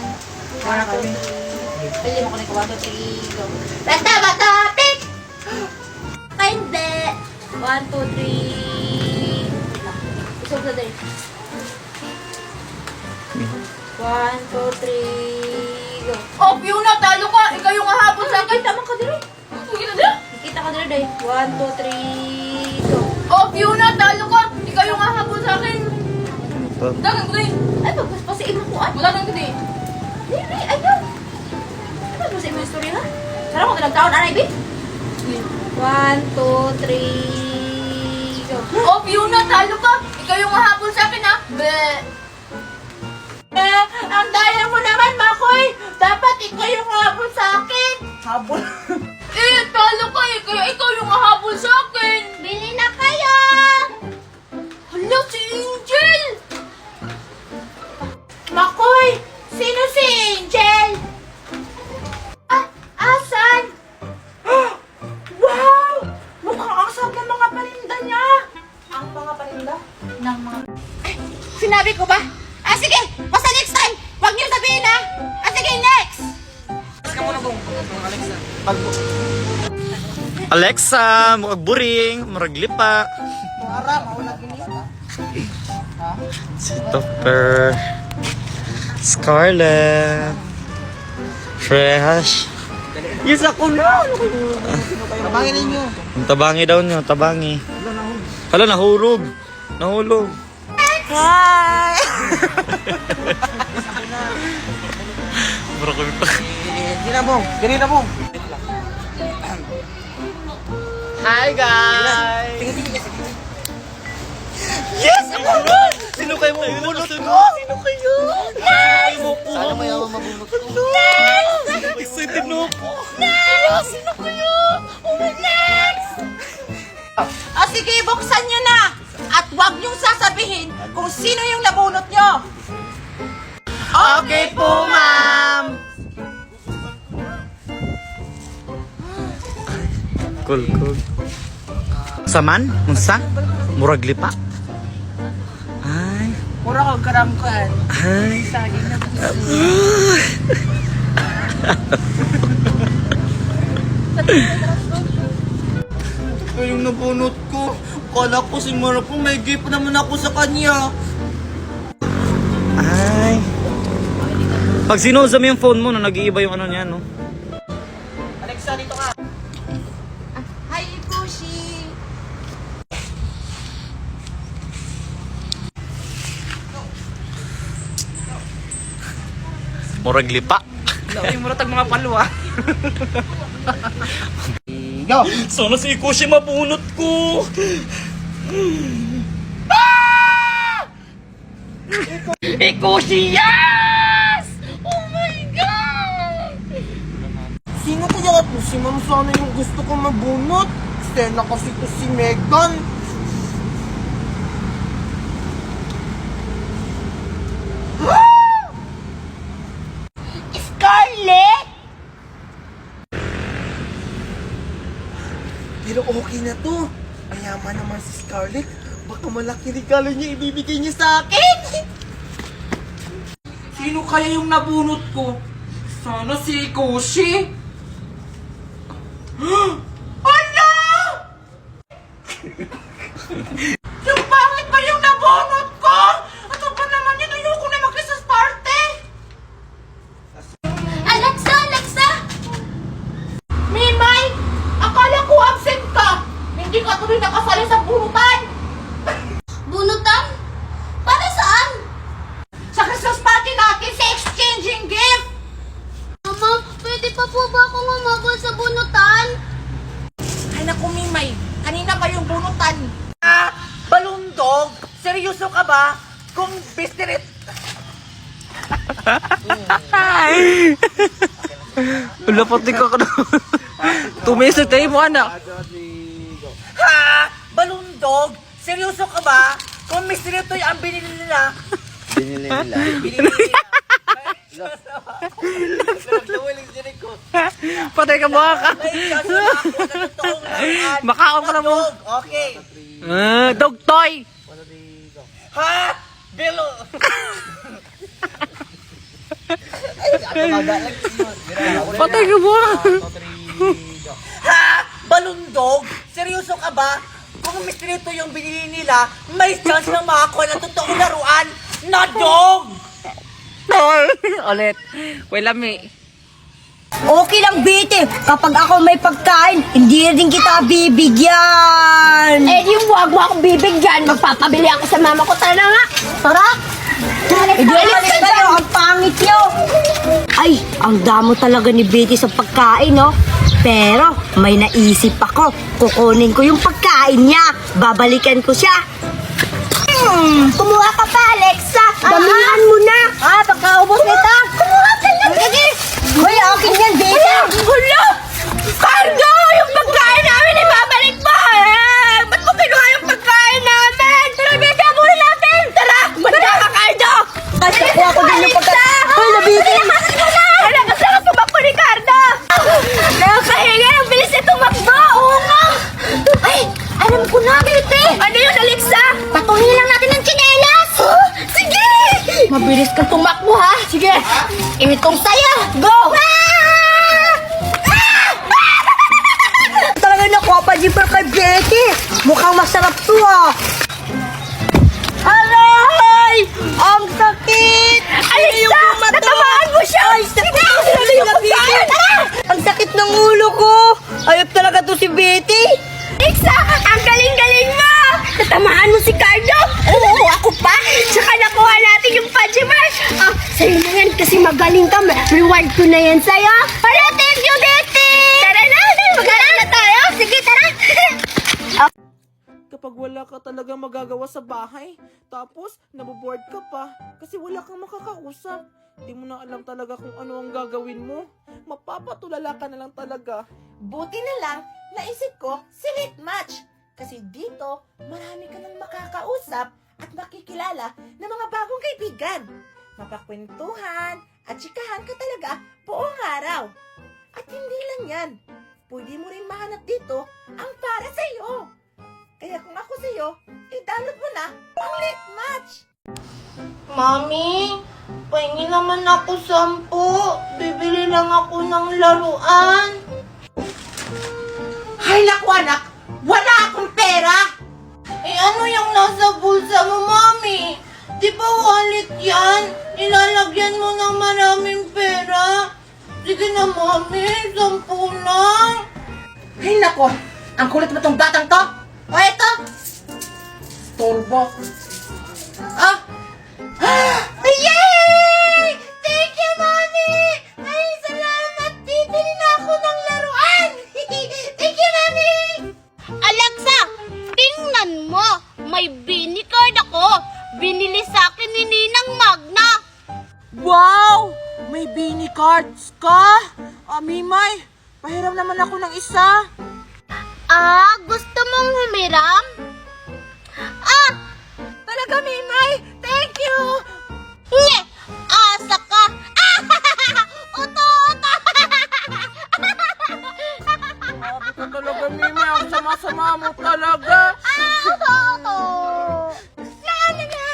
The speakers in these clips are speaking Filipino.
1, 2, 3. Pili mo ko na 1, 2, 3, go. Bata, pick! Hindi. 1, 2, 3. Isog na din. 1, 2, 3, go. Oh, Fiona, talo ka! Ikaw yung hahapon sa akin! Tama ka din. Kita ka din day. 1, 2, 3, go. Oh, Fiona, talo ka! Ikaw yung hahapon sa akin! Dagan ko din! Ay, pagpasiin mo ko ay. Wala nang ko din! Dili, ayaw. Ano ba sa imo story ha? Sarap mo ganang taon, anay, B? 1, 2, 3, go. Oh, Fiona, talo ka! Ikaw yung hahapon sa akin, ha? Bleh! Ang daya mo naman, Makoy! Dapat ikaw yung habol sa akin! Habol. Talo ka eh! Kaya ikaw yung hahapon sa akin! Bili na kayo! Hala, si Angel! Makoy! Sino si Angel? Ah, asan? Wow! Mukhang asag ng mga paninda niya! Ang mga paninda? Ng mga... Ay, sinabi ko ba? Ah, sige! Basta next time! Huwag niyo sabihin ha! Ah, sige, next! Mas ka muna bong. Alexa. Alexa, murag buring, murag lipa. Para, mawala ginista. Ha? Si Topper. Scarlett. Fresh. Yes, ako na! Tabangin ninyo. Ang tabangi daw nyo, tabangi. Hala, nahulog. Nahulog. Hi! Mura kami pa. Hindi na bong. Ganun na bong. Hi, guys! Tingin-tingin. Yes! Ako na! Sino kayo mabunot ko? Sino kayo? Sana mayaman mabunot ko. Excited na ako. Sino kayo? Next! Ah, sige, buksan niyo na! At huwag niyong sasabihin kung sino yung nabunot niyo! Okay po, ma'am! Cool, cool. Saman? Unsa? Murag lipa? Ay. Mura kang karangkan. Ay. Saging na Ito yung nabunot ko. Kala ko si Mara po may gift naman ako sa kanya. Ay. Pag sinusa mo yung phone mo, no, nag-iiba yung ano niya, no? Alexa, dito ka. Hi, Kushi! Murag lipa. Laway mo ratag mga palwa. Go! Sana si Ikushi mabunot ko. Ikushi, yes! Oh my God! Sino kaya ito? Si Ma'am sana yung gusto ko mabunot. Stella kasi ito si Megan. Scarlett! Pero okay na to. Mayaman naman si Scarlett. Baka malaki regalo niya ibibigay niya sa akin. Sino kaya yung nabunot ko? Sana si Koshi. Ano? Yung pangit pa yung nabunot ko! Ano ba naman yun? Ayoko na mag-Christmas party! Alexa! Alexa! Mimay! Akala ko absent ka! Hindi ka tuloy nakasali sa bunutan! Bunutan? Para saan? Sa Christmas party natin sa exchanging gift! Mama, pwede pa po ba akong umabot sa bunutan? Ay naku, Mimay! Kanina pa yung bunutan! Balundog? Seryoso ka ba? Kung bistirit... Wala pati ka na. Tumisip tayo mo, anak. Ha? Balundog? Seryoso ka ba? Kung misterito yung ang binili nila... Binili nila? Nagdawaling sinig ko. Patay ka ba ka? Makaon ka na mo. Okay. Dog toy. Ha? Belo. Patay ka ba? Ha? Balundog? Seryoso ka ba? Kung mistrito yung binili nila, may chance na makakuha ng totoong laruan na dog! Ulit. Wala me. Okay lang, Bete. Kapag ako may pagkain, hindi rin kita bibigyan. Eh, di huwag mo akong bibigyan. Magpapabili ako sa mama ko. Tara na nga. Tara. Eh, di alis kayo. Ang pangit nyo. Ay, ang damo talaga ni Bete sa pagkain, no? Pero, may naisip ako. Kukunin ko yung pagkain niya. Babalikan ko siya. Kumuha ka pa, Alexa. Damihan mo na. Pagkaubos nito. Kumuha ka na, Bete. Hoy, akin yan, Bete. Hulo! Cargo! Yung pagkain namin ibabalik mo! Ba't mo kinuha yung pagkain namin? Tara, Bete, abulin natin! Tara! Manda ka, Cardo! Ay, nakuha ko din yung pagkain. Hoy, nabiti. Ano, gusto ka tumakbo ni Cardo? Nakakahinga! Ang bilis niya tumakbo! Oo nga! Ay, alam ko na, Bete! Ano yun, Alexa? Patuhin lang natin ng tsinelas! Sige! Mabilis kang tumakbo, ha? Sige! Itong saya! Go! Talaga nakuha pa jeeper kay Bete. Mukhang masarap to, ah. Aray! Ang sakit! Alexa! Natamaan mo siya! Ay, sakit! Ang sakit ng ulo ko! Ayop talaga to si Bete! Alexa! Ang galing-galing mo! Natamaan mo si Cardo! Oo, ako pa! Tsaka nakuha natin yung Pajimars! Sa'yo na yan kasi magaling ka. Reward ko na yan sa'yo. Para, thank you, Bete! Tara na! Mag-aral na tayo! Sige, tara! Kapag wala ka talaga magagawa sa bahay, tapos naboboard ka pa kasi wala kang makakausap. Di mo na alam talaga kung ano ang gagawin mo. Mapapatulala ka na lang talaga. Buti na lang, naisip ko, silent match. Kasi dito, marami ka nang makakausap at makikilala ng mga bagong kaibigan. Mapakwentuhan at chikahan ka talaga buong araw. At hindi lang yan, pwede mo rin mahanap dito ang para sa iyo. Kaya kung ako sa iyo, i-download mo na ang late match. Mami, pahingi naman ako 10. Bibili lang ako ng laruan. Hay naku anak, wala akong pera. Eh ano yung nasa bulsa mo, Mami? Di ba wallet yan? Nilalagyan mo ng maraming pera. Sige na, Mami, 10 lang. Hay naku, ang kulit mo tong batang to. O eto. Torbo. Yay! Thank you, Mami! Ay, salamat! Bibili na ako ng laruan! Thank you, Mami! Alexa, tingnan mo. May Bini card ako. Binili sa akin ni Ninang Magna. Wow! May Bini cards ka? Mimay, pahiram naman ako ng isa. Gusto mong humiram? Talaga, Mimay! Thank you! Nye! Asa ka! Uto-uto! Sabi ko talaga, Mimay, ang sama-sama mo talaga.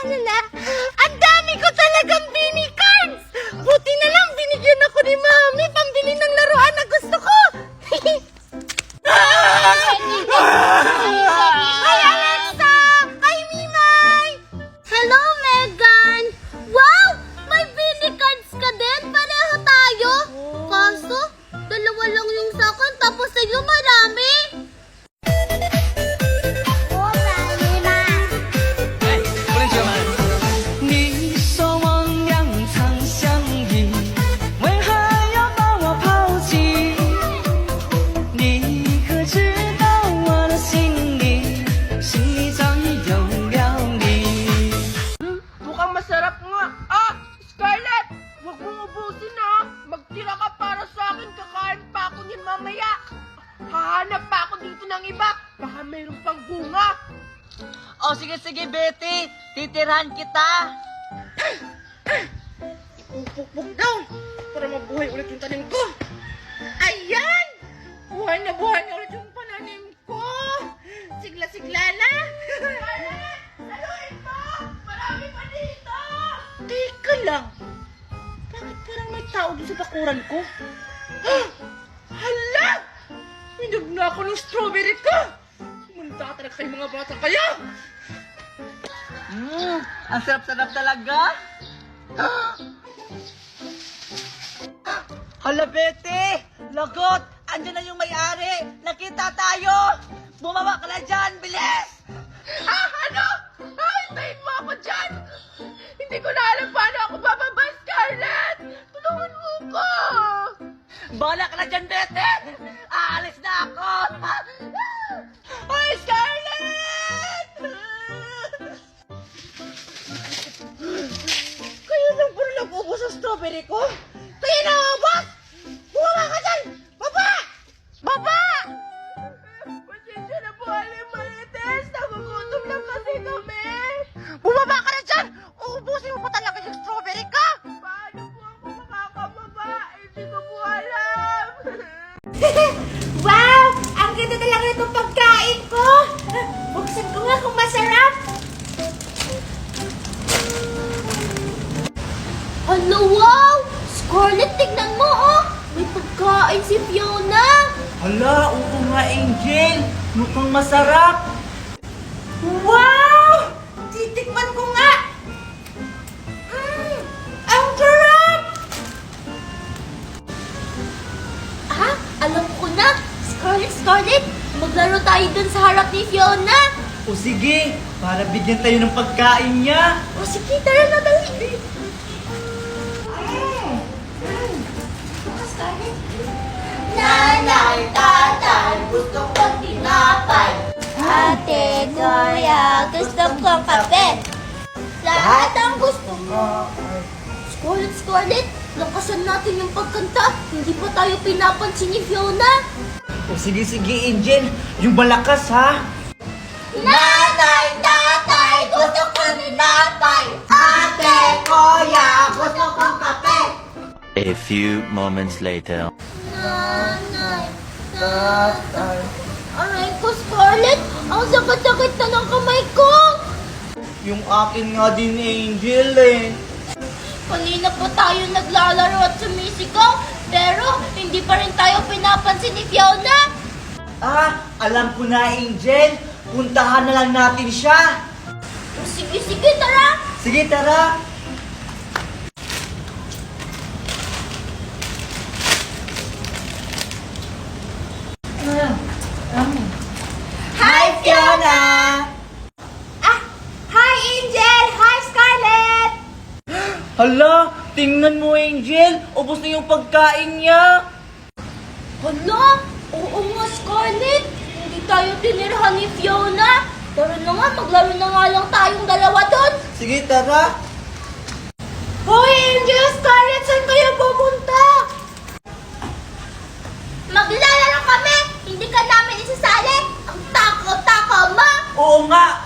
La! Ang dami ko talagang Bini cards! Buti na lang binigyan ako ni Mami pambili ng laruan na gusto ko! Hi, Alexa! Hi, Mimay! Hello, Megan! Wow! May Bini cards ka din? Pareho tayo? Kaso, dalawa lang yung sa akin tapos sa'yo marami. Mukhang masarap nga. Scarlett! Huwag mong ubusin Magtira ka para sa akin. Kakain pa ako niyan mamaya. Hahanap pa ako dito ng iba. Baka mayroon pang bunga. Sige, Betty. Titirahan kita. Ipupukpuk daw para mabuhay ulit yung tanim ko. Ayan! Buhay na ulit yung pananim ko. Sigla-sigla na. Saluhin mo! Marami pa dito! Teka lang. Bakit parang may tao dun sa bakuran ko. Hala! Minag na ako ng strawberry ko! Manda talaga kayo mga bata kayo! Ang sarap-sarap talaga. Hala, Betty! Lagot! Andyan na yung may-ari! Nakita tayo! Bumaba ka na dyan! Bilis! Ano? Hintayin mo ako dyan! Hindi ko na alam paano ako bababa, Scarlett! Tulungan mo ko! Bahala ka na dyan, Betty! Aalis na ako! Ay, Scarlett! Kayo lang pala nag-ubos sa strawberry ko? Kayo na-ubos? Bumaba ka dyan! Baba! Baba! Pasensya na po, Aling Marites. Nagugutom lang kasi kami. Bumaba ka na dyan! Uubusin mo pa talaga yung strawberry ka! Paano po ako makakababa? Hindi ko po alam. Wow! Ang ganda talaga itong pagkain ko! Buksan ko nga kung masarap! Hello, wow! Scarlett, tignan mo, oh! May pagkain si Fiona! Hala, oo nga, Angel! Mukhang masarap! Wow! Titikman ko nga! Ang sarap! Alam ko na! Scarlett! Maglaro tayo dun sa harap ni Fiona! O sige, para bigyan tayo ng pagkain niya! O sige, tara na, dali! Nanay, tatay, gusto kong tinapay. Ate, kuya, gusto ko kape! Lahat ang gusto mo. Scarlett! Lakasan natin yung pagkanta! Hindi pa tayo pinapansin ni Fiona! O sige, Angel! Yung malakas, ha? Nanay, tatay, gusto kong tinapay. Ate, kuya, gusto kong kape. A few moments later. Nanay, tatay. Aray ko, Scarlett! Ang sakit-sakit na ng kamay ko! Yung akin nga din, Angel, eh. Kanina pa tayo naglalaro at sumisigaw, pero hindi pa rin tayo pinapansin ni Fiona. Alam ko na, Angel. Puntahan na lang natin siya. Sige, tara! Sige, tara. Hi, Fiona! Hi, Angel! Hi, Scarlett! Hala, tingnan mo, Angel. Ubos na yung pagkain niya. Hala! Oo nga, Scarlett! Hindi tayo tinirhan ni Fiona! Tara na nga, maglaro na nga lang tayong dalawa doon! Sige, tara. Hoy, Angel! Scarlett, saan kayo pupunta? Maglalaro kami! Hindi ka namin isasali! Ang takaw-takaw mo! Oo nga,